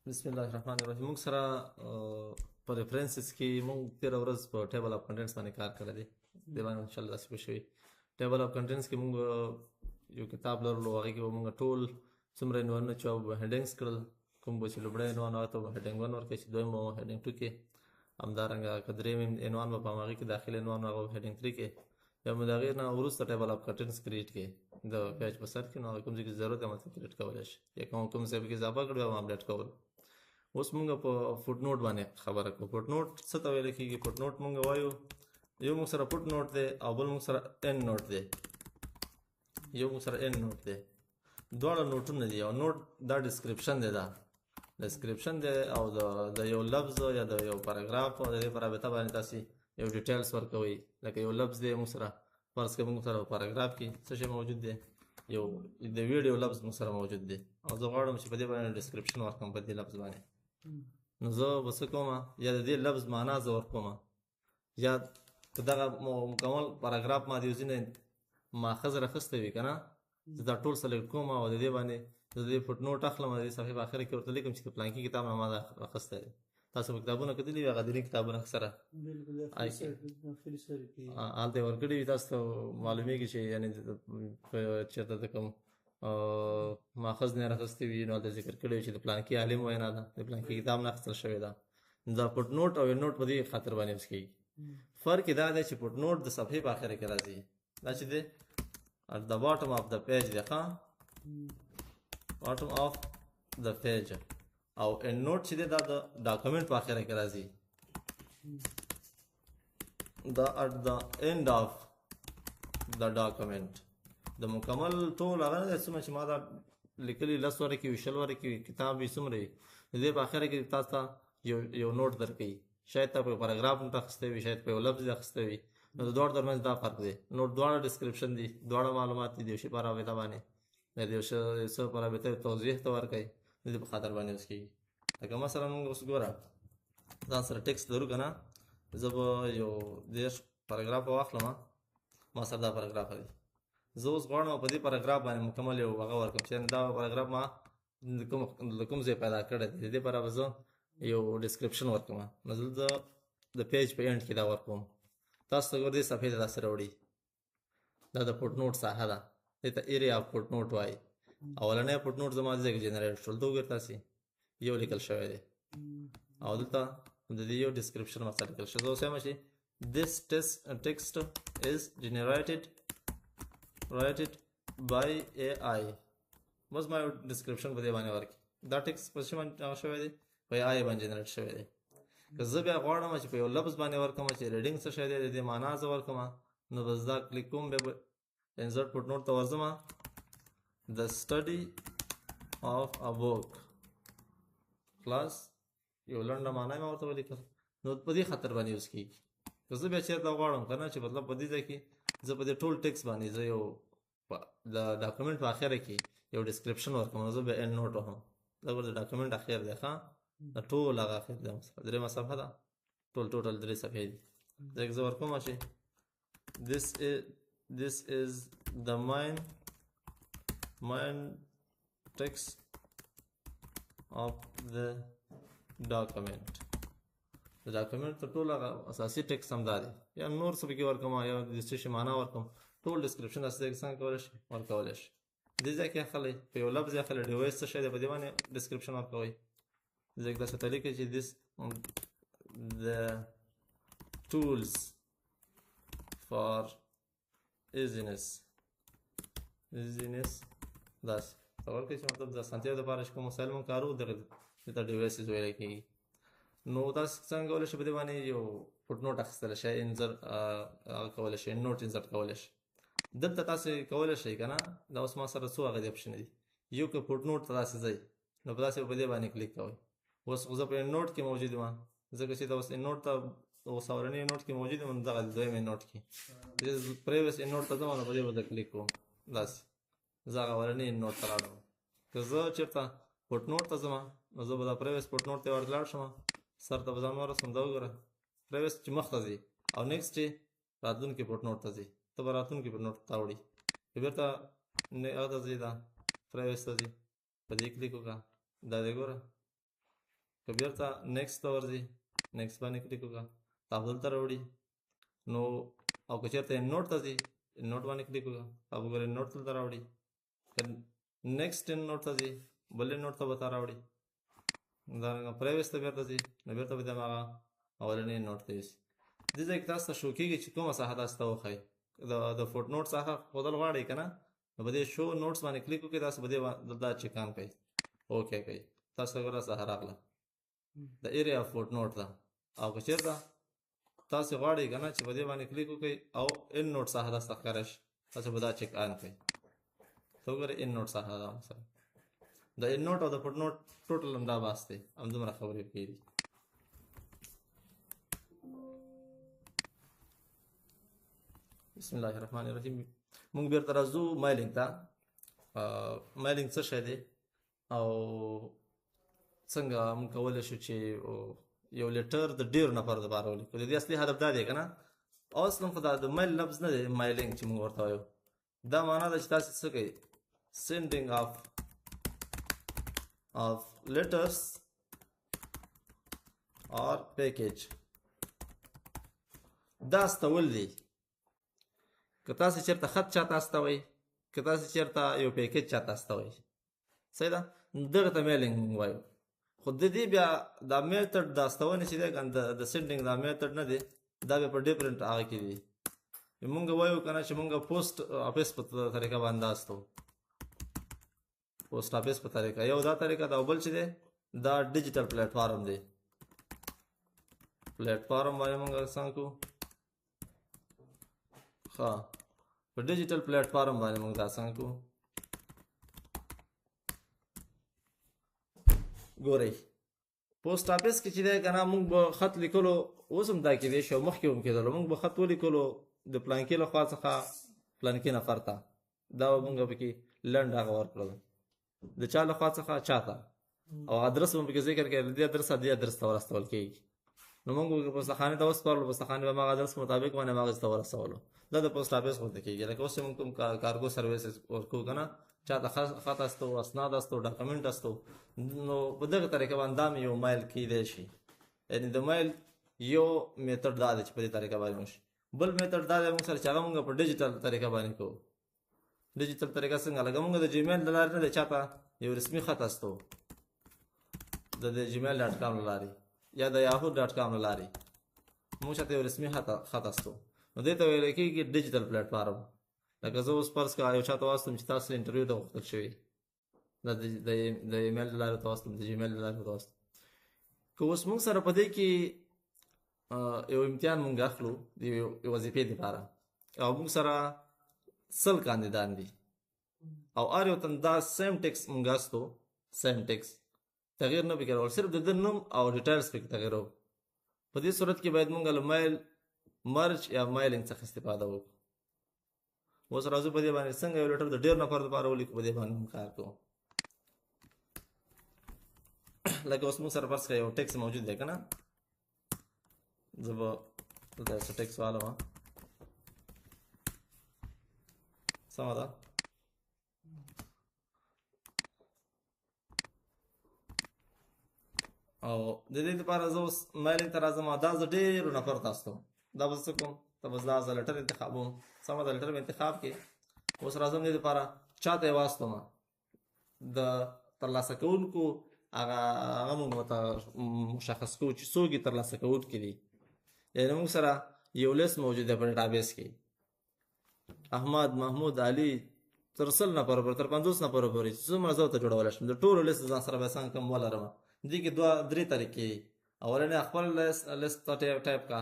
بسم الله الرحمن الرحیم. موږ سره په ریفرنسز کې موږ تېره ورځ په ټیبل اف کنټینټس باندې کار کړی دی. دې باندې انشاءالله داسې به شوي. ټیبل اف کنټینټس کې موږ یو کتاب لرلو، هغې کې به موږ ټول څومره عنوانونه چې به هیډینګس کړل، کوم به چې لومړی عنوان هغه ته به هیډینګ 1 ورکړئ، چې دویم به هیډینګ 2 کې، همدارنګه که درېیم عنوان به په همغې کې داخلي عنوان هغه به هیډینګ 3 کې، یا به د هغې نه وروسته ټیبل اف کنټینټس کریټ کړئ د پیج په سر کې. نو هغه کوم ځای کې ضرورت دی هملته کریټ کولی شي، یا کوم ځای کې اضافه کړو یا اپډیټ کول. اوس مونږ په فوټ نوټ باندې خبره کوو. فوټ نوټ څه ته ویل کېږي؟ فوټ نوټ مونږ وایو یو مونږ سره فوټ نوټ دی او بل مونږ سره ان نوټ دی. یو مونږ سره ان نوټ دی، دواړه نوټونه دي. او نوټ دا ډسکرپشن دی، دا ډسکرپشن دی او د یو لفظ یا د یو پاراګراف د دې په رابطه باندې تاسې یو ډیټیلز ورکوئ. لکه یو لفظ دی مونږ سره، فرض کړئ مونږ سره په پاراګراف کې څه شی موجود دی، یو د ویډیو لفظ مونږ سره موجود دی، او زه غواړم چې په دې باندې ډسکرپشن ورکړم په دې لفظ باندې. نو زه به څه کوم؟ یا د دې لفظ معنا زه ورکوم، یا که دغه مکمل پاراګراف ما د یو ځینې ماخذ راخیستی وي که نه، زه دا ټول سلیکټ کوم او د دې باندې د دې فوټ نوټ اخلم، د دې صفحې په اخره کې ورته لیکم چې د فلانکي کتاب نه ما دا راخیستی دی. تاسو به کتابونه کتلي وي، هغه دیني کتابونه اکثره هلته یې ورکړي وي، تاسو ته معلومیږي چې یعنې چېرته د کوم ماخذ نه راخیستی وي، نو هلته ذکر کړی وي چې د پلانکي عالم وینا ده، د پلانکي کتاب نه اخیستل شوې ده. دا فوټ نوټ او نوټ په دې خاطر باندې یوز کېږي. فرق یې دا دی چې فوټ نوټ د صفحې په اخره کې راځي، دا چې دی at the bottom of the page دی، ښه bottom of the page. او ان نوټ چې دی دا د ډاکومنټ په اخره کې راځي، دا at the end of the document. د مکمل ټول هغه نه دی څومره چې ما دا لیکلي 10 ورکې وي، 20 ورکې وي، کتاب وي څومره وي، د دې په اخره کې تاسو ته یو نوټ درکوي. شاید تا په پاراګراف نوټ اخیستی وي، شاید په یو لفظ اخیستی وي. نو د دواړو ترمنځ دا فرق دی. نوټ دواړه ډسکرپشن دي، دواړه معلومات دي د یو شي په رابطه باندې، د یو څه په رابطه توضیح ته ورکوي، د دې په خاطر باندې یوز کېږي. لکه مثلا موږ اوس ګوره ځان سره ټکسټ لرو که نه، زه به یو 10 پاراګراف واخلم، ما سره دا پاراګراف دی، زه اوس غواړم په دې پاراګراف باندې مکمل یو هغه ورکړم چې دا پاراګراف ما له کوم ځای پیدا کړی دی، د دې لپاره به زه یو ډسکرپشن ورکړم. نو زه د پیج په اینډ کې دا ورکوم. تاسو ته ګوره دې صفحې ته داسې راوړي، دا د فوټ نوټ ساحه ده، دې ته ایریا اف فوټ نوټ وایي. اولنی فوټ نوټ زما دې ځای کې جنریټ شول، ته وګورئ تاسې یو لیکل شوی دی، او دلته د دې یو ډسکرپشن ورته لیکل شوی. زه اوس وایم چې this text is generated by AI. بس ما یو ډسکرپشن په دې باندې ورکړي. دا ټکسټ په څه باندې شوی دی؟ په AI باندې جنریټ شوی دی. که زه بیا غواړم چې په یو لفظ باندې ورکړم چې ریډینګ څه شی دی، د دې معنا زه ورکړم، نو بس دا کلیک کوم، بیا به انسرټ فوټ نوټ ته ورځم، the study of a book خلاص یو لنډه معنا یې ما ورته ولیکل. نو په دې خاطر باندې یوز کېږي. که زه بیا چېرته غواړم که نه چې مطلب په دې ځای کې زه په دې ټول ټکسټ باندې زه یو د ډاکومنټ په اخره کې یو ډسکرپشن ورکړم، نو زه بیا اینډ نوټ وهم. دا ګوره د ډاکومنټ اخر دی، ښه د ټول هغه اخر دی، درېیمه صفحه ده، ټوټل 3 صفحې دي. ځکه زه ورکوم چې this is the main text of the document. د ډاکومنټ تر ټولو هغه اساسي ټکسټ هم دا دی، یا نور څه پکې ورکوم، یا د څه شي معنا ورکوم، ټول ډسکرپشن داسې ځای کې څنګه کولی شي ورکولی شي. دې ځای کې اخلی په یو لفظ یې اخلی، ډیوایس څه شی دی، په دې باندې ډسکرپشن ورکوئ. دې ځای کې داسې ته لیکئ چې the tools for easiness داسې ته ورکوئ چې مطلب د اسانتیا دپاره چې کوم وسایل مونږ کاروو دغه دې ته ډیوایسز ویلی کېږي. نو تاسو څنګه کولی شئ په دې باندې یو فوټ نوټ اخیستلی شئ، هغه کولی شئ، نوټ انسرټ کولی شئ. دلته تاسې کولی شئ که نه، دا اوس ما سره څو هغه دې اپشن دي. یو که فوټ نوټ ته داسې ځئ، نو په داسې په دې باندې کلیک کوئ. اوس زه په نوټ کې موجود یم، ځکه چې دا اوس نوټ ته اوس اورنۍ نوټ کې موجود یم، دغه دویم نوټ کې پریویس نوټ ته ځم، نو په دې به زه کلیک کوم، داسې زه هغه اورنۍ نوټ ته لاړم. که زه چېرته فوټ نوټ ته ځم، نو زه به دا پریویس فوټ نوټ ته ورته لاړ شم، سر ته به ځان ورسوم، دا وګوره پریویس چې مخ ته ځي، او نیکسټ چې راتلونکي فوټ نوټ ته ځي، ته به راتلونکي فوټ نوټ ته وړي، بېرته هغه ته ځي، دا پریویس ته ځي، په دې کلیک وکړه، دا دی ګوره که بیرته نیکسټ ته ورځي نیکسټ باندې کلیک وکړه تاسو دلته راوړي نو او که چېرته نوټ ته ځي نوټ باندې کلیک وکړه تاسو ګورئ نوټ دلته راوړي نیکسټ نوټ ته ځي بل نوټ ته به تا راوړي همدارنګه پرایویس ته بیرته ځي نو بیرته به د هماغه اولنی نوټ ته یوسي دې ځای کې تاسو ته شو کېږي چې کومه ساحه تاسو ته وښایي د فوټ نوټ ساحه ښودل غواړئ که نه نو په دې شو نوټس باندې کلیک وکړئ تاسو به دې دا چیک آن کوئ اوکې کوئ تاسو ته ګوره ساحه راغله د ایریا آف فوټ نوټ ده او که چېرته تاسو غواړئ که نه چې په دې باندې کلیک وکړئ او ان نوټ ساحه تاسو ته ښکاره شي تاسو به دا چیک آن کوئ ته وګورئ ان نوټ ساحه ده مثلا د ان نوټ او د فوټ نوټ ټوټل همدا بحث دی همدومره خبرې پکې دي بسم الله الرحمن الرحیم موږ بیرته راځو مایلینګ ته مایلینګ څه شی دی او څنګه موږ کولی شو چې یو لیټر د ډېرو نفرو دپاره ولیکو د دې اصلي هدف دا دی که نه اصلا خو دا د مایل لفظ نه دی مایلینګ چې موږ ورته وایو دا معنا ده چې تاسې څه کوئ سینډینګ of letters or package دا استول دی که تاسې چېرته خط چاته استوئ که تاسې چېرته یو پیکیج چاته استوئ صحیح ده دغه ته میلینګ موږ وایو خو د دې بیا دا میتډ د استونې چې دی د سینډینګ دا میتډ نه دی دا بیا په ډیفرنټ هغه کې دی موږ وایو که نه چې موږ پوسټ افیس په طریقه باندې استو پوسټ افیس په طریقه یو دا طریقه دا بل چې دی دا ډیجیټل پلیټفارم دی پلیټفارم باندې موږ څنګه کوو ښه په ډیجیټل پلیټفارم باندې موږ دا څنګه کوو ګورئ پوسټ افیس کې چې دی که نه موږ به خط لیکلو اوس هم دا کېدی شي او مخکې هم کېدلو موږ به خط ولیکلو د پلانکي له خوا څخه پلانکي نفر ته دا به موږ پکې لنډ هغه ورکړل د چا له خوا څخه چاته او ادرس به پکې ذکر کړی دې ادرس دې ادرس ته ورستول کېږي نو موږ پوسټخانې ته وسپارلو پوسټخانې به هماغه ادرس مطابق باندې هماغې ته ورسولو دا د پوسټ افیس غوندې کېږي لکه اوس چې موږ کوم کارګو سرویسز ورکوو که نه چاته خط استو اسناد استو ډاکومنټ استو نو په دغه طریقه باندې دا یو مایل کېدی شي یعنې د مایل یو میتډ دا دی چې په دې طریقه باندې وشي بل میتډ دا دی موږ سره چې هغه موږ په ډیجیټل طریقه باندې کوو ډیجیټل طریقه څنګه لکه موږ د جیمیل له لارې نه دی چاته یو رسمي خط استو د جیمیل ډاټ کام له لارې یا د یاهو ډاټ کام له لارې موږ چاته یو رسمي خط استو نو دې ته ویل کېږي ډیجیټل پلیټفارم لکه زه اوس فرض کړه یو چاته واستم چې تاسو انټرویو ته غوښتل شوي دا د ایمیل له لارې ته واستم د جیمیل له لارې ته واستم که اوس موږ سره په دې کې یو امتحان موږ اخلو د یو وظیفې دپاره او موږ سره 100 کاندیدان دي او هر یو تن دا سیم ټیکس موږ استو سیم ټیکس تغییر نه پکې راوړل صرف د ده نوم او ډیټیلز پکې تغییرو په دې صورت کې باید موږ له مایل مرج یا مایلینګ څخه استفاده وکړو اوس راځو په دې باندې څنګه یو لیټر د ډېر نفر دپاره ولیکو په دې باندې موږ کار کوو لکه اوس موږ سره فرض کړه یو ټیکس موجود دی که نه زه به دلته یو څه ټیکس والم سمه ده او د دې لپاره زه اوس مایلینګ ته راځم دا زه ډېرو نفرو ته استوم دا به څه کوم ته به دا زه لیټر انتخابوم سمه ده لیټر مې انتخاب کې اوس راځم دې لپاره چاته یې واستومه د ترلاسه کوونکو هغه موږ ورته مشخص کوو چې څوک یې ترلاسه کوونکي دي یعنې موږ سره یو لیست موجود دی په ډیټابیس کې احمد محمود علي تر 100 نفرو پورې تر 50 نفرو پورې چې څومره زه ورته جوړولی شم د ټولو لیست ځان سره به څنګه کوم ولرم دې کې 2-3 طریقې اولنې خپل لیست ته ټایپ کا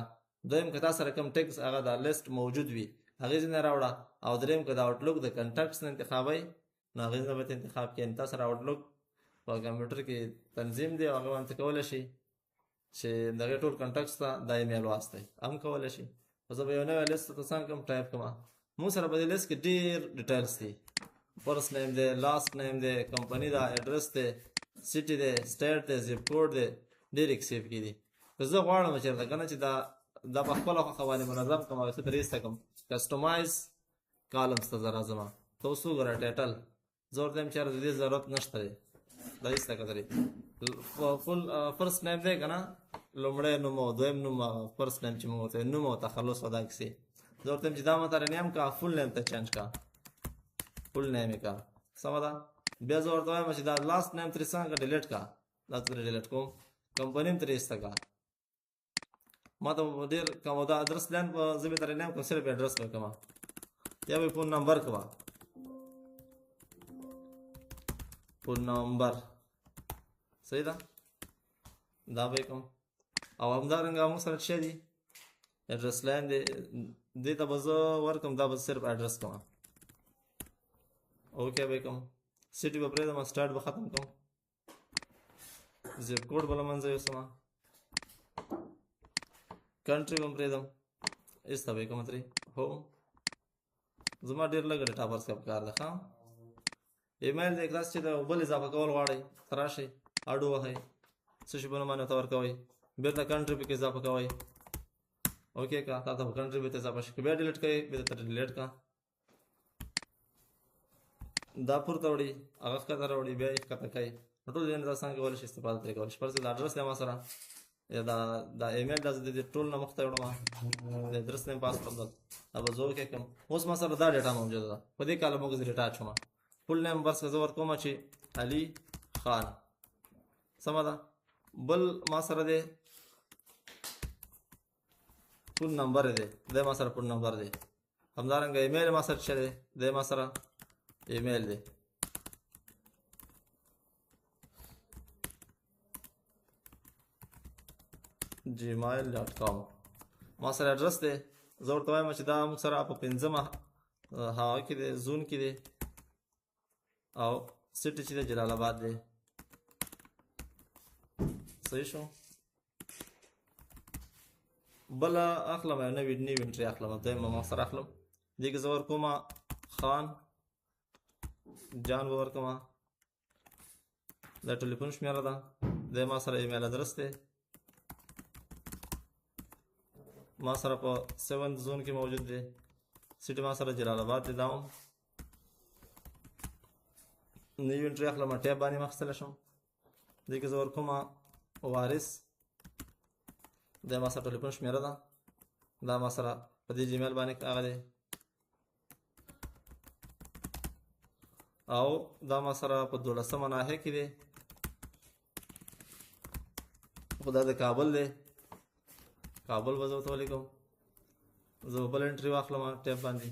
دویم که تا سره کوم ټیکس هغه د لیست موجود وي هغې ځینې راوړه او دریم که د آوټلوک د کنټکټس نه انتخابوئ نو هغې ځینې به ته انتخاب کړي تا سره آوټلوک په کمپیوټر کې تنظیم دی او هغه باندې کولی شي چې د هغې ټول کنټکټس ته دا ایمیل واستئ هم کولی شي خو زه به یو نوی لیست ته څنګه کوم ټایپ کړم موږ سره په دې لیست کې ډېر ډیټیلز دي فرست نیم دی لاست نیم دی کمپنی دا ایډرس دی سټي دی سټیټ دی زیپ کوډ دی ډېر ایکسیف کې دي که زه غواړم چېرته که نه چې دا په خپله خوښه باندې منظم کړم او څه ته ریسته کړم کسټمایز کالمز ته زه راځم ته اوس وګوره ټایټل زه ورته یم چې یاره د دې ضرورت نشته دی دا ایسته که درې فول فرست نیم دی که نه لومړی نوم او دویم نوم فرست نیم چې موږ ورته نوم او تخلص او دا کیسې زه ورته وایم چې دا ماته نیم کا فول نیم ته چینج کا فول نیم یې کا سمه ده بیا زه ورته وایم چې دا لاست نیم ترې څنګه ډیلیټ کا دا ترې ډیلیټ کوم کمپنی هم ترې ایسته کا ما ته ډېر کم دا ادرس لاین په زه به ترې نیم کوم صرف ایډرس به کومه یا به فون نمبر کوه فون نمبر صحیح ده دا به کوم او همدارنګه موږ سره څه دي ایډرس لاین دی دې ته به زه ورکوم دا به صرف ایډرس کوم اوکې به کوم سټي به پرېږدم سټارټ به ختم کوم زیپ کوډ به له منځه یوسم کنټري به هم پرېږدم ایسته به یې کوم ترې هوم زما ډېر لږ ډېټا پر سکه پکار ده ښه ایمیل دی کلاس چې د بل اضافه کول غواړئ ته راشئ اډو وهئ څه شي به نومانه ورته ورکوئ بېرته کنټري پکې اضافه کوئ اوکې که تا ته په کنټري بېرته اضافه شي که بیا ډیلیټ کوئ بیا درته ډیلیټ که دا پورته وړي هغه ښکته راوړي بیا یې ښکته کوئ نو ټول ځینې دا څنګه کولی شي استفاده ترې کولی شي فرض کړئ دا اډرس دی ما سره یا دا ایمیل دا زه د ټول نه مخته وړم د اډرس نه پاسورډ دا به زه اوکې کړم اوس ما سره دا ډیټا موجوده ده په دې کاله موږ زه ډیټا اچوم فول نیم برس که زه ورکوم چې علي خان سمه ده بل ما سره دی فون نمبر دی دی ما سره فون نمبر دی همدارنګه ایمیل ما سره څه دی دی ما سره ایمیل دی gmail.com ما سره اډرس دی زه ورته وایم چې دا موږ سره په 5مه هغه کې دی زون کې دی او سټي چې دی جلال آباد دی صحیح شو بله اخلم یو نوې انټري اخلم دویمه ما سره اخلم دې کې زه ورکوم خان جان به ورکوم دا ټلیفون شمیره ده دی ما سره ایمیل ادرس دی ما سره په 7 زون کې موجود دی سټي ما سره جلال آباد دی دا هم نوې انټري اخلم ټیب باندې مخستلی شم دې کې زه ورکوم وارث دا ما سره ټلیفون شمیره ده دا ما سره په دې جیمیل باندې هغه دی او دا ما سره په 12مه ناحیه کې دی خو دا د کابل دی کابل به زه ورته ولیکم زه بل انټري واخلم ټیب باندې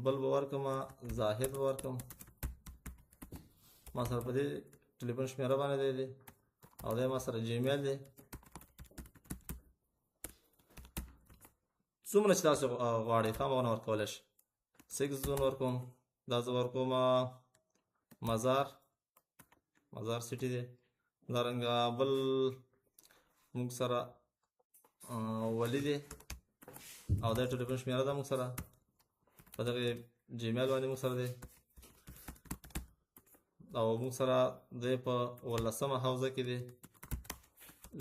بل به ورکړم زاهد به ورکړم ما سره په دې ټلیفون شمیره باندې دی او دا ما سره جیمیل دی څومره چې تاسو غواړئ ښه هغونه ورکولی شئ 6 زون ورکوم دا زه ورکوم مزار سټي دی همدارنګه بل موږ سره ولی دی او دا ټلیفون شمیره ده موږ سره په دغې جیمیل باندې موږ سره دی او موږ سره دی په 18مه حوزه کې دی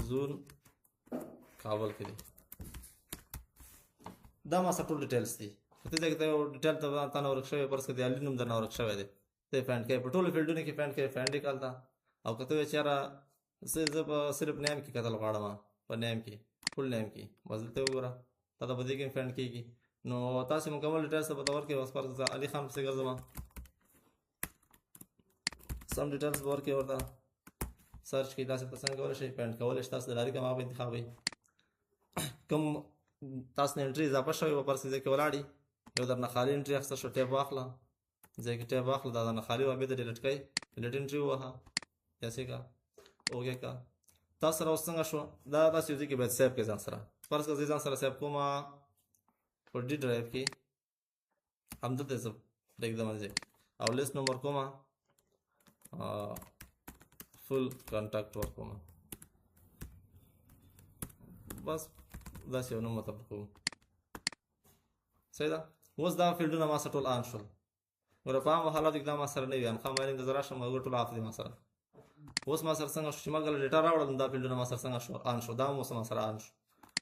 زون کابل کې دی دا ما سره ټول ډیټیلز دي که ته ځای کې ته یو ډیټیل تا نه ورک شوی فرض کړه د علي نوم درنه ورک شوی دی ته یې فینډ کوې په ټولو فیلډونو کې فینډ کوې فینډ یې کالته او که ته وایې چې یاره زه په صرف نیم کې کتل غواړم په نیم کې فل نیم کې بس دلته وګوره تا ته په دې کې هم فینډ کېږي نو تاسې مکمل ډیټیلز ته به ته ورکوې بس فرض علي خان پسې ګرځم سم ډیټیلز به ورکوې ورته سرچ کې تاسې ته څنګه کولی شئ فینډ کولی شئ تاسو د لارې کوم هغه به انتخابوئ کوم تاسو نه انټري اضافه شوی به پرسې ځای کې ولاړي یو درنه خالي انټري اخیسته شو ټیب واخله ځای کې ټیب واخله دا درنه خالي وه بیا د ډیلیټ کوئ ډیلیټ انټري ووهه داسې کا اوکې کا تاسو سره اوس څنګه شو دا تاسو یو ځای کې باید سیف کړئ ځان سره فرض کړه زه ځان سره سیف کوم په ډي ډرایو کې همدلته زه پرېږدم ځای او لیست نوم ورکوم فل کانټاکټ ورکوم بس داسې یو نوم ورته ورکوم صحیح ده اوس دا فیلډونه ما سره ټول آن شول ګوره په عامو حالاتو کې دا ما سره نه وي خام باندې که زه راشم هغه ټول آف دي ما سره اوس ما سره څنګه شو چې ما کله ډیټا راوړل دا فیلډونه ما سره څنګه شو آن شو دا هم اوس ما سره آن شو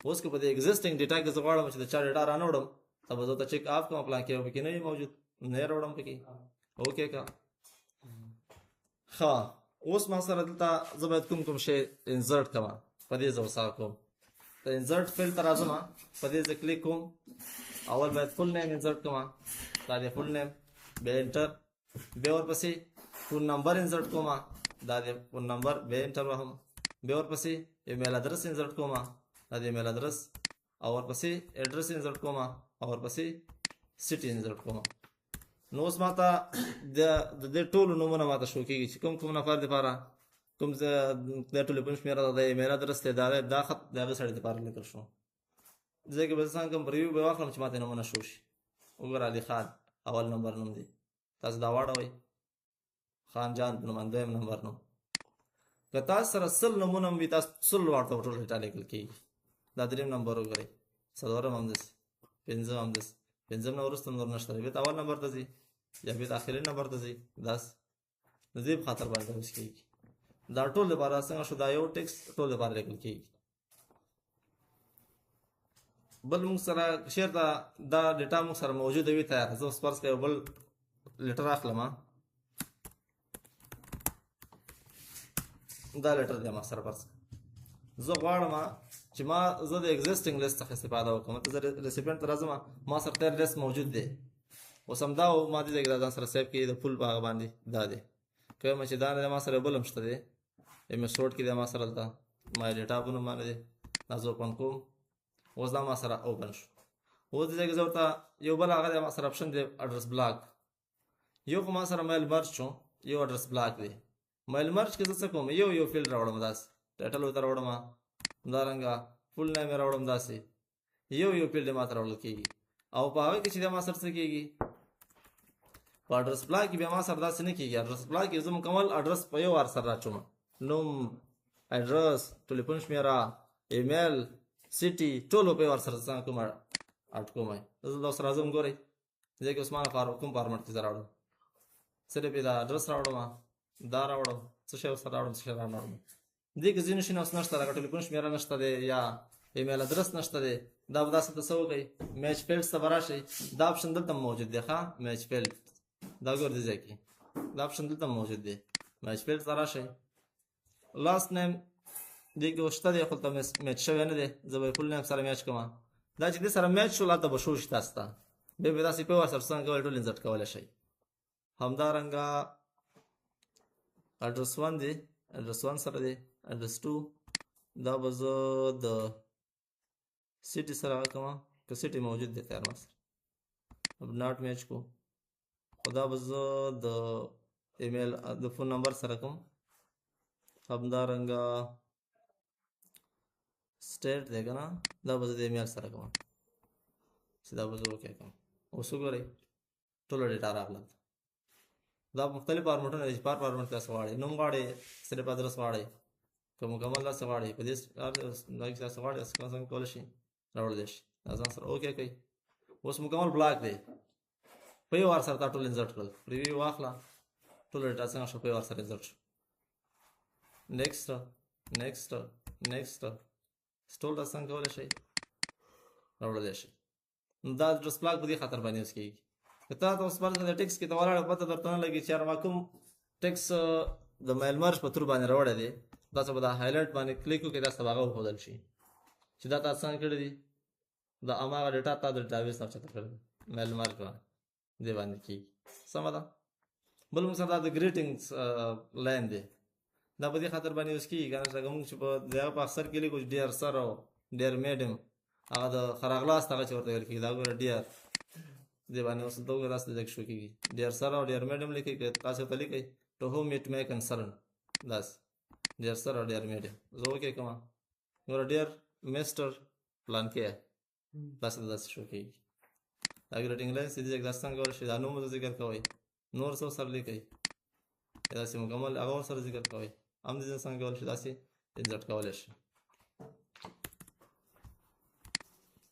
اوس که په دې ایګزسټینګ ډیټا کې زه غواړم چې د چا ډیټا را نه وړم ته به زه ورته چیک آف کوم پلان کې یو پکې نه وي موجود نه یې راوړم پکې اوکې که ښه اوس ما سره دلته زه باید کوم شی انزرټ کوم په دې زه وسا کوم د انزرټ فیل ته راځم په دې زه کلیک کوم اول باید فل نیم انزرټ کوم دا دی فل نیم بیا انټر بیا ورپسې فون نمبر انزرټ کوم دا دی فون نمبر بیا انټر وهم بیا ورپسې ایمیل ادرس انزرټ کوم دا دی ایمیل ادرس او ورپسې ایډرس انزرټ کوم او ورپسې سټي انزرټ کوم نو اوس ماته د دې ټولو نومونه ماته شو کېږي چې کوم نفر دپاره کوم د ټلیفون شمېره ده د ایمیل ادرس دی دا خط د هغه سړي دپاره لیکل شو ځای کې به زه څنګه کوم ریویو به واخلم چې ماته نومونه شو شي وګوره علي خان اول نمبر نوم دی تاسو دا واړوئ خان جان نوم دویم نمبر نوم که تاسو سره 100 نومونه وي تاسو 100 ورته ټول ډیټا لیکل کېږي دا دریم نمبر وګورئ څلورم همداسې پنځم همداسې پنځم نه وروسته نور نشته دی بېرته اول نمبر ته ځي یا بېرته اخري نمبر ته ځي داسې د دې په خاطر باندې اوس کېږي دا ټول دپاره څنګه شو دا یو ټکس ټول دپاره لیکل کېږي بل موږ سره چېرته دا ډیټا موږ سره موجوده وي تیاره زه اوس فرض کړه یو بل لیټر اخلم دا لیټر دی ما سره فرض زه غواړم چې زه د ایگزسټینګ لیست څخه استفاده وکړم ته زه ریسیپینټ ته راځم ما سره تیر لیست موجود دی اوس همدا ما دې ځای کې دا ځان سره سیف کړي د فل په هغه باندې دا دی که وایم چې دا نه دی ما سره بل هم شته دی ایمسوډ کې دی ما سره دلته ما ډیټا په نوم باندې دی دا زه اوپن کوم اوس دا ما سره اوپن شو اوس دې ځای کې زه ورته یو بل هغه دی ما سره اپشن دی اډرس بلاک یو خو ما سره میل مرج شو یو اډرس بلاک دی میل مرج کې زه څه کوم یو فیلډ راوړم داسې ټایټل ورته راوړم همدارنګه فل نیم یې راوړم داسې یو فیلډ یې ماته راوړل کېږي او په هغه کې چې بیا ما سره څه کېږي په اډرس بلاک کې بیا ما سره داسې نه کېږي اډرس بلاک کې زه مکمل اډرس په یو وار سره راچوم نوم اډرس ټلیفون شمېره ایمیل سټي ټولو په یو وار سره څنګه کوم اډ کوم زه دا اوس راځم ګورئ ځای کې اوس ما کوم فارمټ کې زه راوړم صرف یې دا اډرس راوړم دا راوړم څه شی ورسره راوړم څه شی راوړم دې کې ځینې شیونه اوس نشته لکه ټلیفون شمېره نشته دی یا ایمیل ادرس نشته دی دا به داسې ته څه وکړئ میچ فیلډس ته به راشئ دا اپشن دلته موجود دی ښه میچ فیلډ دا ګور دې ځای کې دا اپشن دلته موجود دی میچ فیلډ ته راشئ لاست نیم دې کې شته دی خو ته میچ شوی نه دی زه به فل نیم سره میچ کوم دا چې دې سره میچ شول هلته به شو شي تاسو ته بیا به داسې په ورسره څنګه کولی ټول انزرټ کولی شئ همدارنګه اډرس 1 دی اډرس 1 سره دی اډرس 2 دا به زه د سټي سره هغه کوم که سټي موجود دی تیار ما سره ناټ میچ کو خو دا به زه د ایمیل د فون نمبر سره کوم همدارنګه سټیټ دی که نه دا به زه د ایمیل سره کوم چې دا به زه اوکې کوم اوس وګورئ ټوله ډیټا راغله دا مختلف فارمټونه دي چې پر فارمټ تاسو غواړئ نوم غواړئ صرف ادرس غواړئ که مکمل داسې غواړئ په دې دا کې تاسو غواړئ څنګه کولی شئ راوړلی شي دا ځان سره اوکې کوئ اوس مکمل بلاک دی په یو وار سره تا ټول انزرټ کړل ریویو واخله ټول ډیټا څنګه شو په یو وار سره انزرټ شو نیکسټ ټول دا څنګه کولی شئ راوړلی شئ نو دا اډرس بلاک په دې خاطر باندې اوس کېږي که تا ته اوس فرض کړه د ټکس کې ته ولاړه پته درته نه لګي چې یار ما کوم ټکس د میل مرج په تور باندې راوړی دی تاسو به دا هایلایټ باندې کلیک وکړئ تاسو به هغه وښودل شي چې دا تاسو څنګه کړي دي دا هماغه ډیټا تا د ډیټابیس نه اوچته کړی دی میل مرج باندې دې باندې کېږي سمه ده بل موږ سره دا د ګریټینګس لاین دی دا په دې خاطر باندې اوس کېږي که نه چې موږ چې په دغه په اکثر کې لیکو ډیر سر او ډیر میډم هغه د ښه راغلاست هغه چې ورته ویل کېږي دا ګوره ډیر دې باندې اوس دلته وګورئ داسې لیک شو کېږي ډیر سر او ډیر میډم لیکئ که تاسو ورته لیکئ ټو هوم اټ مې کنسرن داسې ډیر سر او ډیر میډم زه اوکې کوم ګوره ډیر میسټر پلان کې داسې شو کېږي دا ګریټینګ لاین دې ځای کې داسې څنګه کولی شئ دا نوم ذکر کوئ نور څه سره لیکئ داسې مکمل هغه ورسره ذکر کوئ هم دې څنګه کولی شئ داسې انزرټ کولی شئ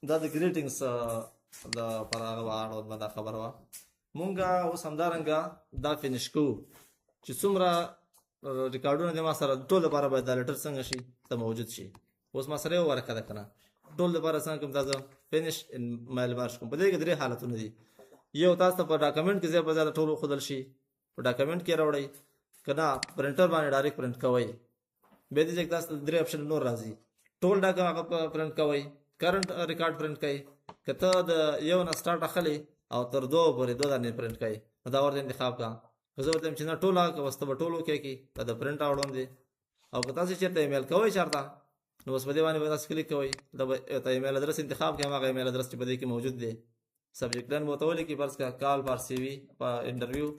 دا د ګریټینګس د پر هغه اړوند دا خبره وه مونږ اوس همدارنګه دا فینش کوو چې څومره ریکارډونه دي ما سره ټول لپاره باید دا لیټر څنګه شي ته موجود شي اوس ما سره یو ورکه ده که نه ټول لپاره څنګه کوم دا زه فینش میل مرج کوم په دې کې 3 حالتونه دي یو تاسو ته په ډاکومنټ کې ځای په ځای ټول وښودل شي په ډاکومنټ کې راوړئ کنا پرنټر باندې ډایرکټ پرنټ کوي به دې چې تاسو درې اپشن نور راځي ټول ډاکا هغه پرنټ کوي کرنٹ ریکارډ پرنټ کوي کته د یو نه سٹارټ اخلي او تر 2 پورې 2 باندې پرنټ کوي دا ورته انتخاب کا زه ورته چې نه ټوله واستو ټولو کې کی دا پرنټ اورم دي او کته چې چیرته ایمیل کوي چارته نو بس په دې باندې تاسو کلیک کوئ دا ته ایمیل ادرس انتخاب کړئ هغه ایمیل ادرس چې په دې کې موجود دی سبجیکټ لاین وته ولې کې فرض کا کال فار سی وی انټرویو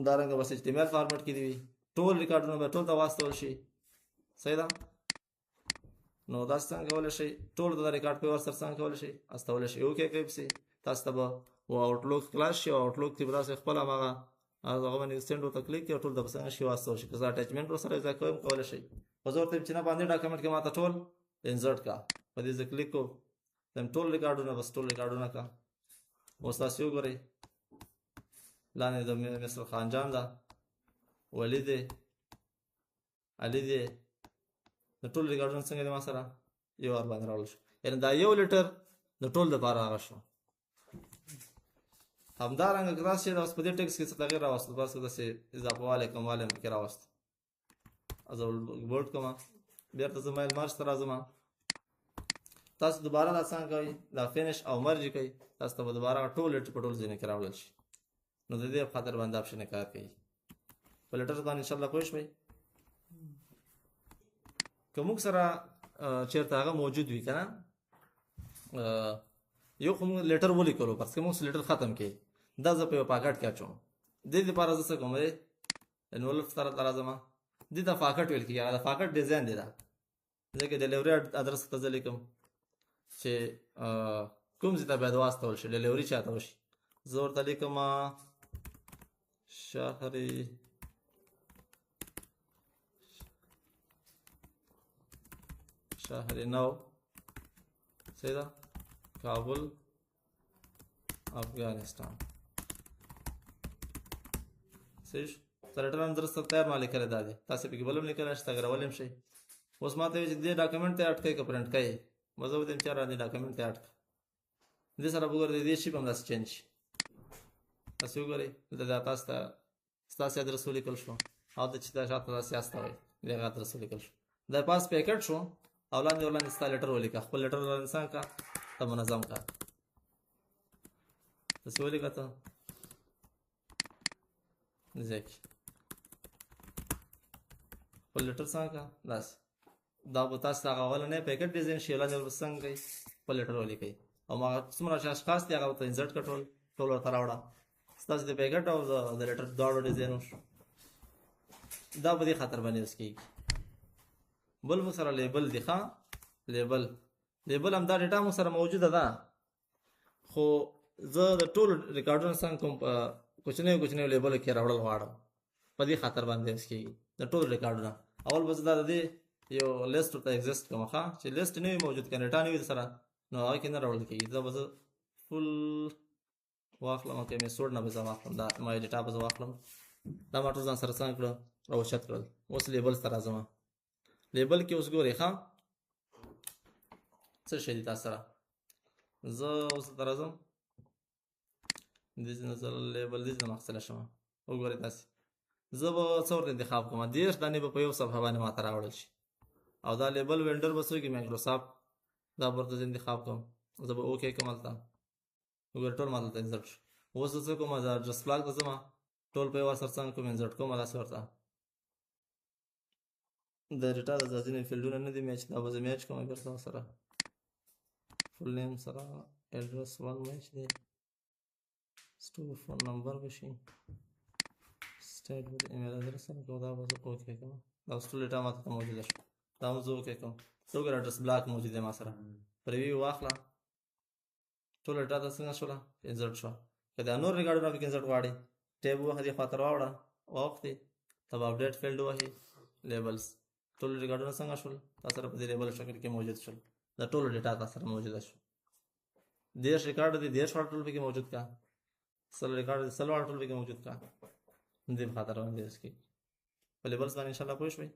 دا رنګ بس ایچ ټی ایم ایل فارمټ کې دی ټول ریکارډونه به ټول ته واستول شي صحیح ده نو دا څنګه کولای شي ټول د ریکارډ په ور سره څنګه کولای شي استول شي اوکې کوي سي تاسو ته او آوټلوک کلاس شي آوټلوک کې براسه خپل هغه باندې سند ورته کلیک کړئ ټول د څنګه شي واستول شي که اټیچمنټ ورسره ځای کوم کولای شي حضور ته چې نه باندې ډاکومېنټ کې ماته ټول انسرټ کا په دې ځکه کلیک کو تم ټول ریکارډونه بس ټول ریکارډونه کا اوس تاسو وګورئ لاندې د مصر خان جان دا ولید علي دی د ټول ریکارډونه څنګه د ما سره یو ور باندې راول شو یعنی دا یو لیټر د ټول لپاره هغه شو همدارنګه کراس چې د اوس په دې ټیکس کې څه تغیر راوست بس داسې اضافه والی کموالی مې کې راوست از بورډ کومه بیرته زه مایل مارچ ته راځم تاسو دوباره دا څنګه کوئ دا فینش او مرج کوئ تاسو ته به دوباره ټول لیټر په ټول ځینې کې راوړل شي نو د دې خاطر باندې آپشن کار کوي په لیټر باندې انشاءالله پوه شوئ که موږ سره چېرته هغه موجود وي که نه یو خو موږ لیټر ولیکلو پس که موږ لیټر ختم کړي دا زه په یو پاکټ کې اچوم دې دپاره زه څه کوم دی انولف طرف ته راځم دې ته پاکټ ویل کېږي هغه د پاکټ ډیزاین دی دا ځکه ډیلیوري ادرس ته زه لیکم چې کوم ځای ته باید واستول شي ډیلیوري چاته وشي زه ورته لیکم شهر نو صحیح ده کابل افغانستان صحیح سره ټران درسته تیار ما لیکلی دا دی تاسې پکې بل هم لیکلی شته اګرول هم شئ اوس ما ته وایي چې دې ډاکومېنټ ته اډ کړئ که پرنټ کړئ به زه ودیم چې یاره دې ډاکومېنټ ته اډ کړه دې سره به وګورئ دې شي به هم داسې چینج شي تاسې وګورئ دلته دا تاسو ته ستاسې ادرس ولیکل شو او د چې دا شاته داسې استوئ د هغه ادرس ولیکل شو دا پاس پیکټ شو او لاندې ورلاندې ستا لیټر ولیکه خپل لیټر ورلاندې څنګه کړه ته منظم کړه داسې ولیکه ته ځای کې خپل لیټر څنګه کړه داسې دا به تاسو ته هغه اولنی پیکټ ډیزاین شي لاندې ورپسې څنګه کوئ خپل لیټر ولیکئ او ما څومره چې اشخاص دي هغه ورته انسرټ کړه ټول ورته راوړه ستاسو د پیکټ او د لیټر دواړو ډیزاین وشو دا په دې خاطر باندې اوس کېږي بل مو سره لیبل دی ښه لیبل هم دا ډیټا مو سره موجوده ده خو زه د ټولو ریکارډونو څنګه کوم په کوچنیو لیبلو کې راوړل غواړم په دې خاطر باندې اوس کېږي د ټولو ریکارډونه اول به زه دا د دې یو لیست ورته ایگزسټ کوم ښه چې لیست نه وي موجود که ډیټا نه وي سره نو هغه کې نه راوړل کېږي دا به زه فل واخلم او که میسوډ نه به زه واخلم دا ما ډیټا به زه واخلم دا ما ټول ځان سره څنګه کړه راوچت کړل اوس لیبل ته راځم لیبل کې اوس ګورئ ښه څه شی دي تاسو سره زه اوس ته راځم دې نه زه لیبل دې نه مخصله شم وګورئ تاسې زه به څه ورته انتخاب کوم 10 دانې به په یو صفحه باندې ماته راوړل شي او دا لیبل وینډر به څه وي مایکروسافټ دا به ورته زه انتخاب کوم زه به اوکې کوم هلته وګورئ ټول ما دلته انسرټ شو اوس زه څه کوم زه اډرس بلاک ته ځم ټول په یو سر څنګه کوم انسرټ کوم داسې ورته د ډیټا د ځینې فیلډونه نه دي میچ دا به زه میچ کوم بیرته سره فل نیم سره ایډرس 1 میچ دی سټور فون نمبر به شي سټیټ ود ایمیل ادرس سره کو دا به زه اوکې کوم دا اوس ټول ډیټا ماته موجوده شو دا هم زه اوکې کوم وګوره اډرس بلاک موجود دی ما سره پریویو واخله ټول ډیټا د څنګه شوله انسرټ شو که دا نور ریکارډونه پکې انسرټ غواړئ ټیب ووهه دې خواته راوړه واوښتې ته به اپډیټ فیلډ ووهئ لیبلز ټول ریکارډونه څنګه شول تاسو سره په دې لیبل شکل کې موجود شول دا ټول ډیټا تاسو سره موجوده شو 10 ریکارډ دي 10 واړه ټول پکې موجود کا سل ریکارډ دي سل واړه ټول پکې موجود کا دې په خاطر باندې اس کې په لیبلز باندې ان شاء الله پوه شئ